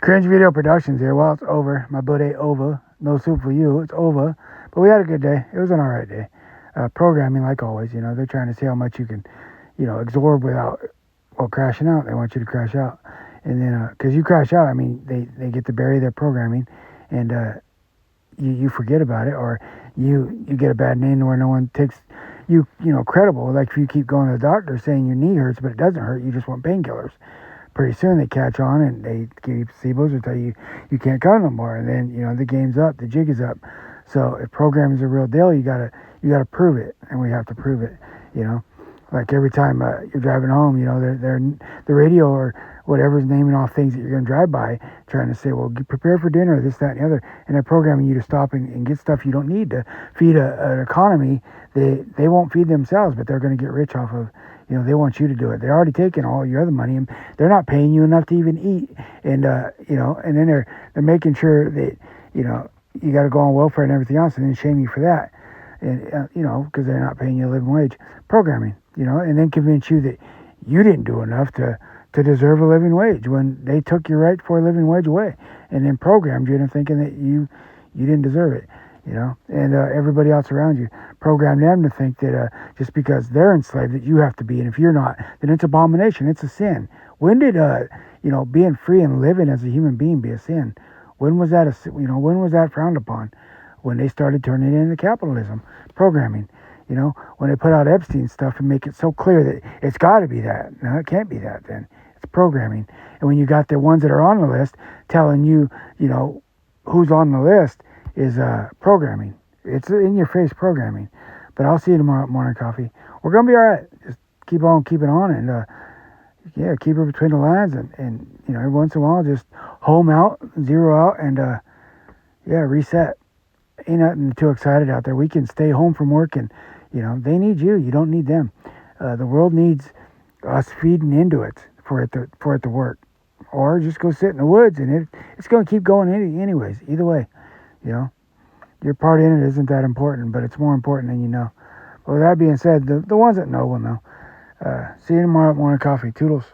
Cringe Video Productions here. Well, it's over. My buddy over. No soup for you. It's over. But we had a good day. It was an alright day. Programming, like always, they're trying to see how much you can, absorb without, crashing out. They want you to crash out. And then, because you crash out, they get to bury their programming, and you forget about it, or you get a bad name where no one takes you, credible. Like if you keep going to the doctor saying your knee hurts, but it doesn't hurt, you just want painkillers. Pretty soon they catch on and they give you placebos or tell you you can't come no more, and then the game's up, the jig is up. So if programming is a real deal, you gotta prove it, and we have to prove it. Like every time you're driving home, they're the radio or whatever's naming off things that you're gonna drive by, trying to say, well, prepare for dinner, this, that, and the other, and they're programming you to stop and get stuff you don't need to feed an economy. They won't feed themselves, but they're gonna get rich off of. They want you to do it. They're already taking all your other money, and they're not paying you enough to even eat. And and then they're making sure that you got to go on welfare and everything else, and then shame you for that. And because they're not paying you a living wage. Programming, and then convince you that you didn't do enough to deserve a living wage when they took your right for a living wage away, and then programmed you into thinking that you didn't deserve it. And everybody else around you, program them to think that just because they're enslaved that you have to be, and if you're not, then it's abomination, it's a sin. When did being free and living as a human being be a sin? When was that when was that frowned upon? When they started turning it into capitalism, programming. When they put out Epstein stuff and make it so clear that it's got to be that. No, it can't be that. Then it's programming. And when you got the ones that are on the list telling you, who's on the list is programming. It's in your face programming. But I'll see you tomorrow at Morning Coffee. We're gonna be all right. Just keep on keeping on, and keep it between the lines, and every once in a while just home out, zero out, and reset. Ain't nothing too excited out there. We can stay home from work, and they need you. You don't need them. The world needs us feeding into it for it to work, or just go sit in the woods, and it's gonna keep going anyways. Either way. Your part in it isn't that important, but it's more important than you know. But with that being said, the ones that know will know. See you tomorrow at Morning Coffee. Toodles.